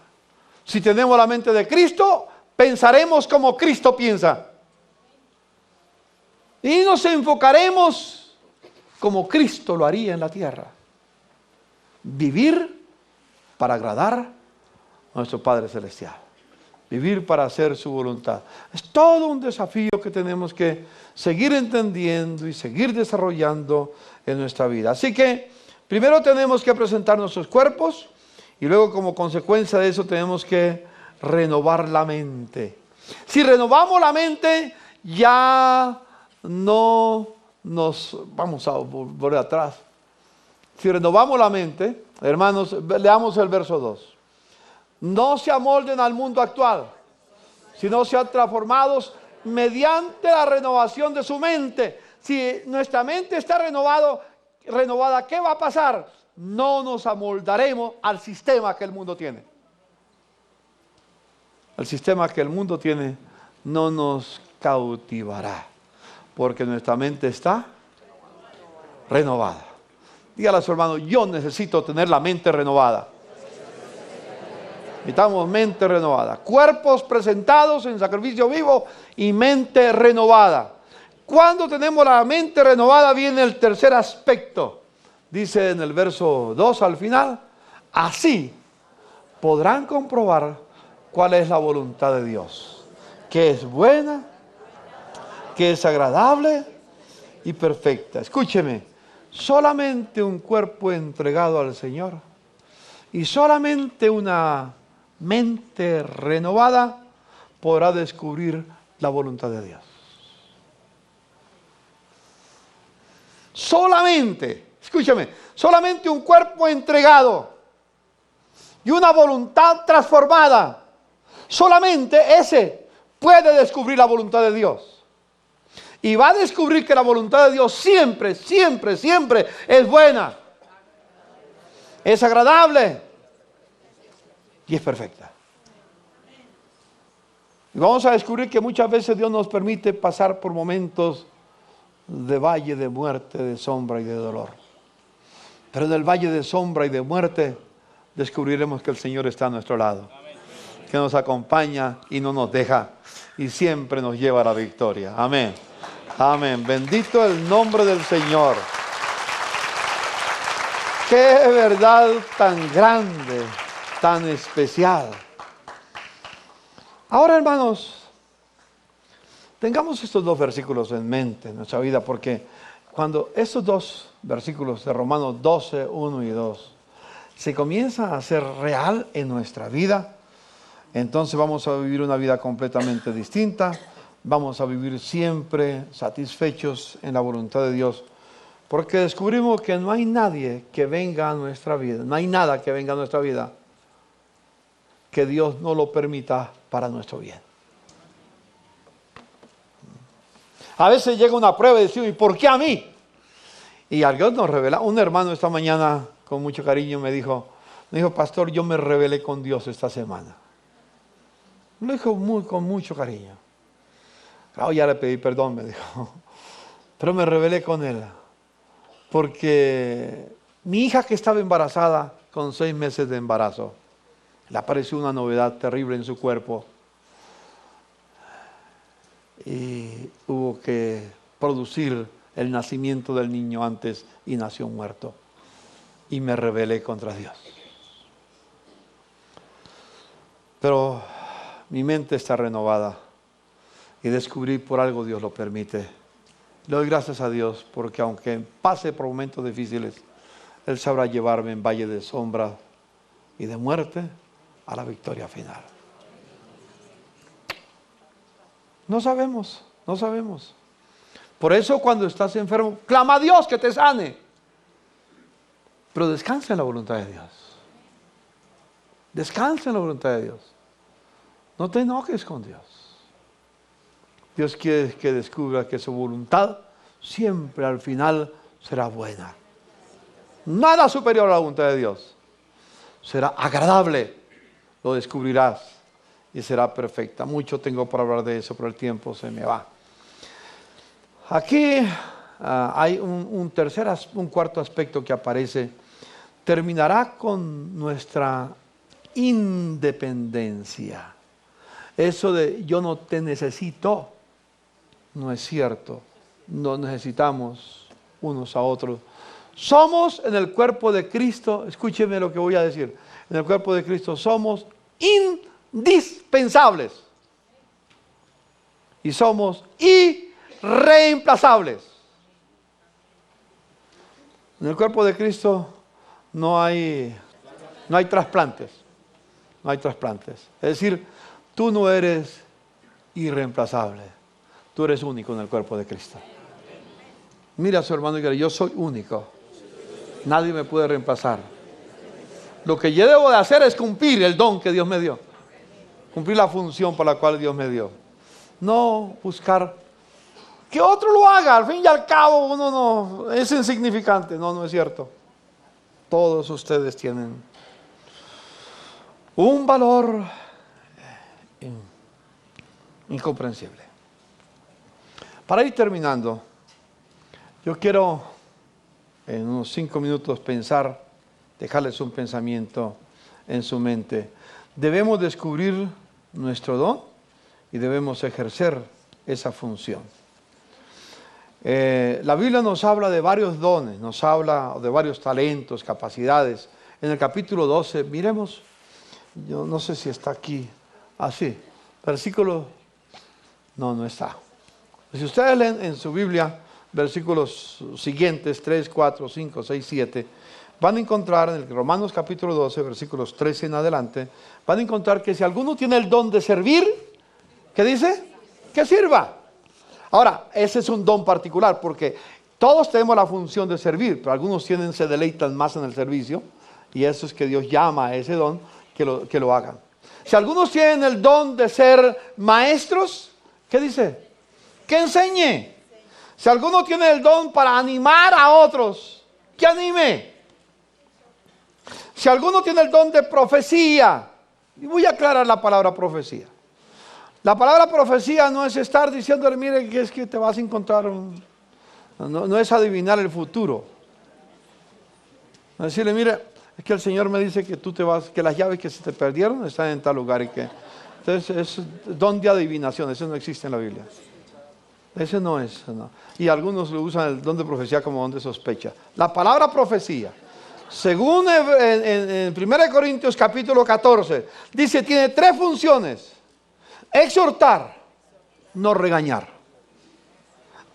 Si tenemos la mente de Cristo, pensaremos como Cristo piensa. Y nos enfocaremos como Cristo lo haría en la tierra. Vivir para agradar a nuestro Padre Celestial. Vivir para hacer su voluntad. Es todo un desafío que tenemos que seguir entendiendo y seguir desarrollando en nuestra vida. Así que primero tenemos que presentar nuestros cuerpos y luego como consecuencia de eso tenemos que renovar la mente. Si renovamos la mente, ya no nos vamos a volver atrás. Si renovamos la mente, hermanos, leamos el verso 2. No se amolden al mundo actual, sino sean transformados mediante la renovación de su mente. Si nuestra mente está renovada, ¿qué va a pasar? No nos amoldaremos al sistema que el mundo tiene. El sistema que el mundo tiene no nos cautivará, porque nuestra mente está renovada. Dígale a su hermano, yo necesito tener la mente renovada. Necesitamos mente renovada. Cuerpos presentados en sacrificio vivo y mente renovada. Cuando tenemos la mente renovada viene el tercer aspecto. Dice en el verso 2 al final, así podrán comprobar cuál es la voluntad de Dios, que es buena, que es agradable y perfecta. Escúcheme, solamente un cuerpo entregado al Señor y solamente una mente renovada podrá descubrir la voluntad de Dios. Solamente, escúchame, solamente un cuerpo entregado y una voluntad transformada, solamente ese puede descubrir la voluntad de Dios. Y va a descubrir que la voluntad de Dios siempre, siempre, siempre es buena, es agradable y es perfecta. Y vamos a descubrir que muchas veces Dios nos permite pasar por momentos de valle de muerte, de sombra y de dolor. Pero en el valle de sombra y de muerte descubriremos que el Señor está a nuestro lado, que nos acompaña y no nos deja y siempre nos lleva a la victoria. Amén. Amén. Bendito el nombre del Señor. Qué verdad tan grande, tan especial. Ahora, hermanos, tengamos estos dos versículos en mente en nuestra vida, porque cuando estos dos versículos de Romanos 12, 1 y 2 se comienzan a hacer real en nuestra vida, entonces vamos a vivir una vida completamente distinta, vamos a vivir siempre satisfechos en la voluntad de Dios, porque descubrimos que no hay nadie que venga a nuestra vida, no hay nada que venga a nuestra vida que Dios no lo permita para nuestro bien. A veces llega una prueba y decimos, ¿y por qué a mí? Y a Dios nos revela. Un hermano esta mañana con mucho cariño me dijo, pastor, yo me rebelé con Dios esta semana. Lo dijo con mucho cariño. Claro, ya le pedí perdón, me dijo. Pero me rebelé con él. Porque mi hija que estaba embarazada con 6 meses de embarazo, le apareció una novedad terrible en su cuerpo. Y hubo que producir el nacimiento del niño antes y nació muerto. Y me rebelé contra Dios. Pero mi mente está renovada y descubrí por algo Dios lo permite. Le doy gracias a Dios porque aunque pase por momentos difíciles, Él sabrá llevarme en valle de sombra y de muerte a la victoria final. No sabemos. Por eso cuando estás enfermo, clama a Dios que te sane. Pero descansa en la voluntad de Dios. Descansa en la voluntad de Dios. No te enojes con Dios. Dios quiere que descubra que su voluntad siempre al final será buena. Nada superior a la voluntad de Dios. Será agradable. Lo descubrirás y será perfecta. Mucho tengo para hablar de eso, pero el tiempo se me va. Aquí hay un cuarto aspecto que aparece. Terminará con nuestra independencia. Eso de yo no te necesito, no es cierto. Nos necesitamos unos a otros. Somos en el cuerpo de Cristo, escúcheme lo que voy a decir, en el cuerpo de Cristo somos indispensables. Y somos irreemplazables. En el cuerpo de Cristo no hay trasplantes. No hay trasplantes. Es decir, tú no eres irreemplazable. Tú eres único en el cuerpo de Cristo. Mira a su hermano y diga, yo soy único. Nadie me puede reemplazar. Lo que yo debo de hacer es cumplir el don que Dios me dio. Cumplir la función por la cual Dios me dio. No buscar que otro lo haga. Al fin y al cabo uno no es insignificante. No, no es cierto. Todos ustedes tienen un valor incomprensible. Para ir terminando, yo quiero en unos 5 minutos pensar, dejarles un pensamiento en su mente. Debemos descubrir nuestro don y debemos ejercer esa función. La Biblia nos habla de varios dones, nos habla de varios talentos, capacidades. En el capítulo 12, miremos, yo no sé si está aquí, así, versículo, no está. Si ustedes leen en su Biblia, versículos siguientes, 3, 4, 5, 6, 7, van a encontrar en el Romanos capítulo 12, versículos 13 en adelante, van a encontrar que si alguno tiene el don de servir, ¿qué dice? Que sirva. Ahora, ese es un don particular, porque todos tenemos la función de servir, pero algunos se deleitan más en el servicio, y eso es que Dios llama a ese don que lo hagan. Si algunos tienen el don de ser maestros, ¿qué dice? Que enseñe. Si alguno tiene el don para animar a otros, que anime. Si alguno tiene el don de profecía, y voy a aclarar la palabra profecía. La palabra profecía no es estar diciéndole, mire, que es que te vas a encontrar no es adivinar el futuro. Es decirle, mire, es que el Señor me dice que tú te vas, que las llaves que se te perdieron están en tal lugar y que... Entonces es don de adivinación, eso no existe en la Biblia. Ese no es, no. Y algunos lo usan el don de profecía como don de sospecha. La palabra profecía, según en 1 Corintios capítulo 14, dice, tiene 3 funciones. Exhortar, no regañar.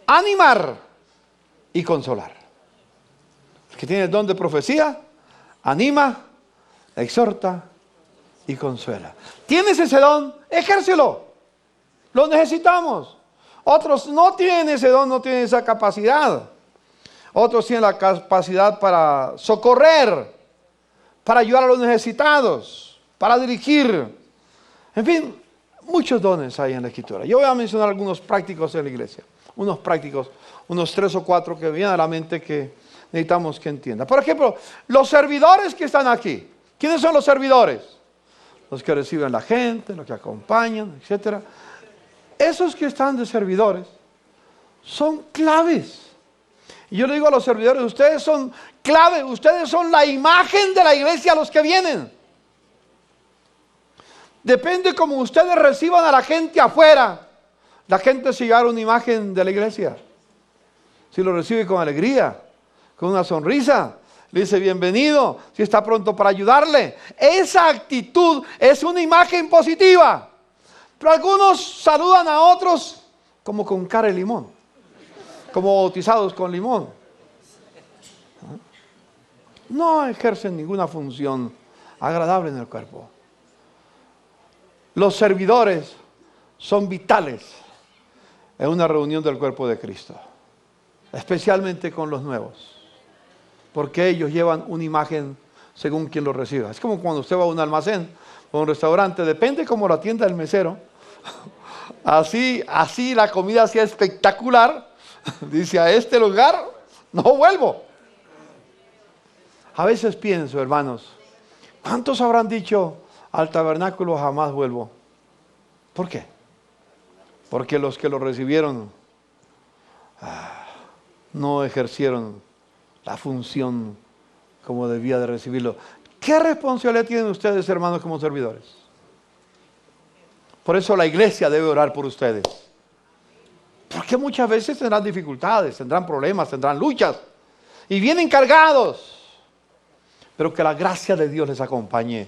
Animar y consolar. El que tiene el don de profecía, anima, exhorta y consuela. ¿Tienes ese don? Ejércelo. Lo necesitamos. Otros no tienen ese don, no tienen esa capacidad. Otros tienen la capacidad para socorrer, para ayudar a los necesitados, para dirigir. En fin, muchos dones hay en la Escritura. Yo voy a mencionar algunos prácticos en la iglesia. Unos prácticos, unos 3 o 4 que vienen a la mente que necesitamos que entienda. Por ejemplo, los servidores que están aquí. ¿Quiénes son los servidores? Los que reciben la gente, los que acompañan, etcétera. Esos que están de servidores son claves. Y yo le digo a los servidores, ustedes son clave, ustedes son la imagen de la iglesia a los que vienen. Depende cómo ustedes reciban a la gente afuera. La gente se llevará una imagen de la iglesia. Si lo recibe con alegría, con una sonrisa, le dice bienvenido, si está pronto para ayudarle. Esa actitud es una imagen positiva. Pero algunos saludan a otros como con cara de limón, como bautizados con limón. No ejercen ninguna función agradable en el cuerpo. Los servidores son vitales en una reunión del cuerpo de Cristo, especialmente con los nuevos, porque ellos llevan una imagen según quien lo reciba. Es como cuando usted va a un almacén o a un restaurante, depende cómo lo atienda el mesero. Así la comida sea espectacular, dice, a este lugar no vuelvo. A veces pienso, hermanos, ¿cuántos habrán dicho al tabernáculo jamás vuelvo? ¿Por qué? Porque los que lo recibieron no ejercieron la función como debía de recibirlo. ¿Qué responsabilidad tienen ustedes, hermanos, como servidores? Por eso la iglesia debe orar por ustedes. Porque muchas veces tendrán dificultades, tendrán problemas, tendrán luchas. Y vienen cargados. Pero que la gracia de Dios les acompañe.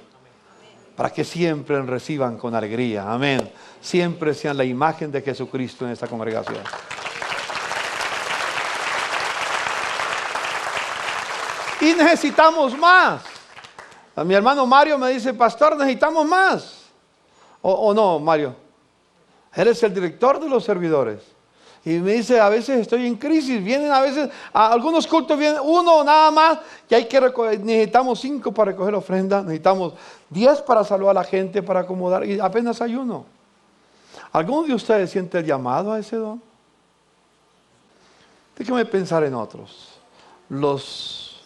Para que siempre reciban con alegría. Amén. Siempre sean la imagen de Jesucristo en esta congregación. Y necesitamos más. Mi hermano Mario me dice, pastor, necesitamos más. ¿O no, Mario? Él es el director de los servidores. Y me dice, a veces estoy en crisis. Vienen a veces, a algunos cultos vienen uno nada más. Y hay que recoger, necesitamos 5 para recoger ofrenda. Necesitamos 10 para saludar a la gente, para acomodar. Y apenas hay uno. ¿Alguno de ustedes siente el llamado a ese don? Déjeme pensar en otros. Los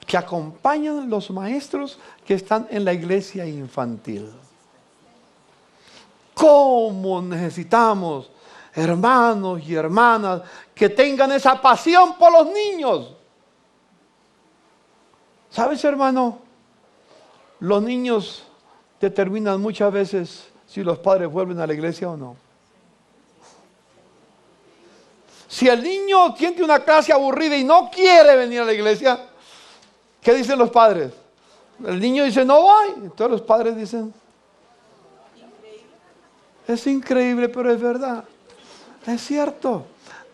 que acompañan los maestros que están en la iglesia infantil. ¿Cómo necesitamos, hermanos y hermanas, que tengan esa pasión por los niños? ¿Sabes, hermano? Los niños determinan muchas veces si los padres vuelven a la iglesia o no. Si el niño tiene una clase aburrida y no quiere venir a la iglesia, ¿qué dicen los padres? El niño dice, no voy. Entonces los padres dicen, es increíble, pero es verdad. Es cierto.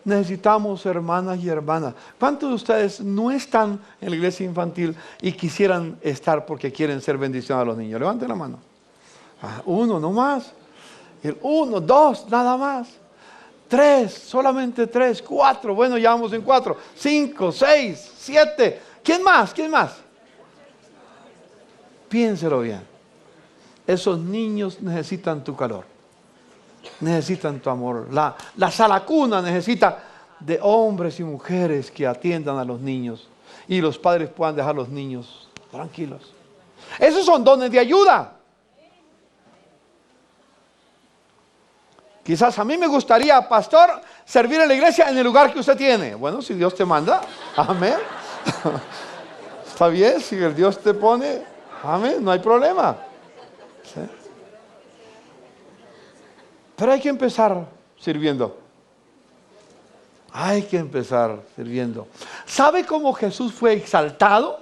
Necesitamos hermanas y hermanas. ¿Cuántos de ustedes no están en la iglesia infantil y quisieran estar porque quieren ser bendición a los niños? Levanten la mano. 1, no más. 1, 2, nada más. 3, solamente 3, 4. Bueno, ya vamos en 4. 5, 6, 7. ¿Quién más? ¿Quién más? Piénselo bien. Esos niños necesitan tu calor. Necesitan tu amor. La sala cuna necesita de hombres y mujeres que atiendan a los niños y los padres puedan dejar a los niños tranquilos. Esos son dones de ayuda. Quizás a mí me gustaría, pastor, servir en la iglesia en el lugar que usted tiene. Bueno, si Dios te manda, amén. Está bien, si el Dios te pone, amén, no hay problema. ¿Sí? Pero hay que empezar sirviendo. Hay que empezar sirviendo. ¿Sabe cómo Jesús fue exaltado?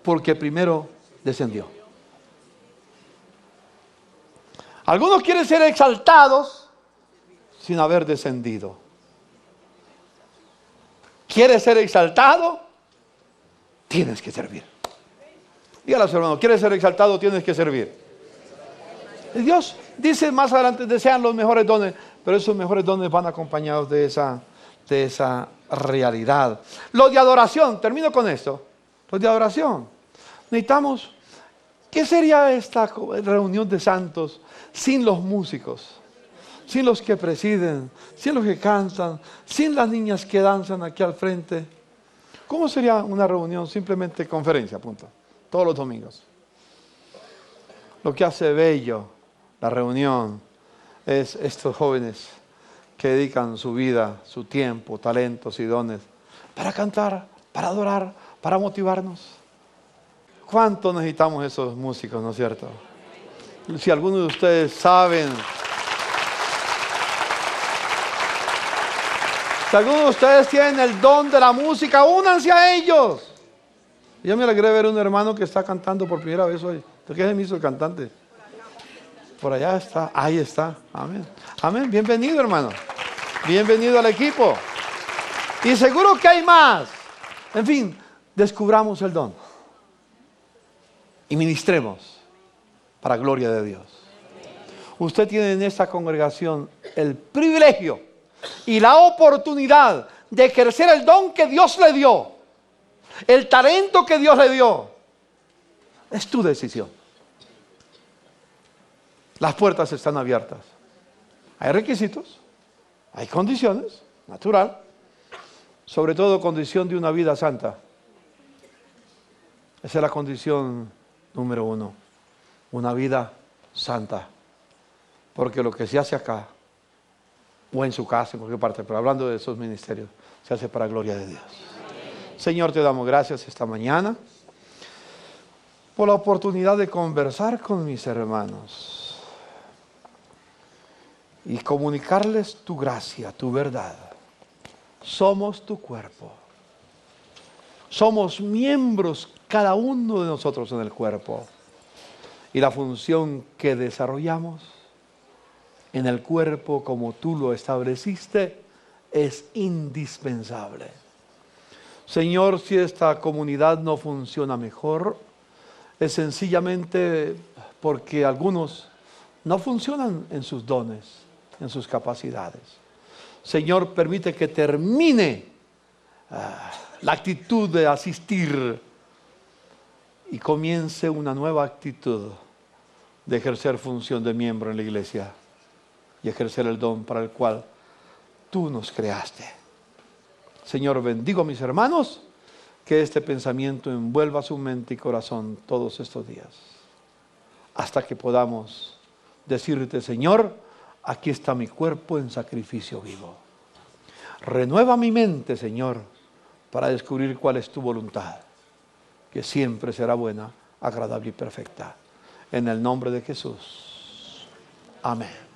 Porque primero descendió. Algunos quieren ser exaltados sin haber descendido. ¿Quieres ser exaltado? Tienes que servir. Dígale a su hermano, ¿quieres ser exaltado? Tienes que servir. Dios dice más adelante, desean los mejores dones, pero esos mejores dones van acompañados de esa realidad. Los de adoración, termino con esto. Los de adoración. Necesitamos, ¿qué sería esta reunión de santos sin los músicos? Sin los que presiden, sin los que cantan, sin las niñas que danzan aquí al frente. ¿Cómo sería una reunión? Simplemente conferencia, punto. Todos los domingos. Lo que hace bello la reunión es estos jóvenes que dedican su vida, su tiempo, talentos y dones para cantar, para adorar, para motivarnos. ¿Cuánto necesitamos esos músicos, no es cierto? Si algunos de ustedes saben, si algunos de ustedes tienen el don de la música, únanse a ellos. Yo me alegré ver un hermano que está cantando por primera vez hoy. ¿Qué se me hizo el cantante? Por allá está, ahí está. Amén. Amén. Bienvenido, hermano. Bienvenido al equipo. Y seguro que hay más. En fin, descubramos el don. Y ministremos para gloria de Dios. Usted tiene en esta congregación el privilegio y la oportunidad de ejercer el don que Dios le dio. El talento que Dios le dio. Es tu decisión. Las puertas están abiertas. Hay requisitos, hay condiciones, natural. Sobre todo condición de una vida santa. Esa es la condición número 1. Una vida santa. Porque lo que se hace acá, o en su casa, en cualquier parte, pero hablando de esos ministerios, se hace para gloria de Dios. Señor, te damos gracias esta mañana. por la oportunidad de conversar con mis hermanos y comunicarles tu gracia, tu verdad. Somos tu cuerpo. Somos miembros, cada uno de nosotros en el cuerpo. Y la función que desarrollamos en el cuerpo, como tú lo estableciste, es indispensable. Señor, si esta comunidad no funciona mejor, es sencillamente porque algunos no funcionan en sus dones, en sus capacidades. Señor, permite que termine la actitud de asistir y comience una nueva actitud de ejercer función de miembro en la iglesia y ejercer el don para el cual tú nos creaste. Señor, bendigo a mis hermanos, que este pensamiento envuelva su mente y corazón todos estos días, hasta que podamos decirte, Señor, aquí está mi cuerpo en sacrificio vivo. Renueva mi mente, Señor, para descubrir cuál es tu voluntad, que siempre será buena, agradable y perfecta. En el nombre de Jesús. Amén.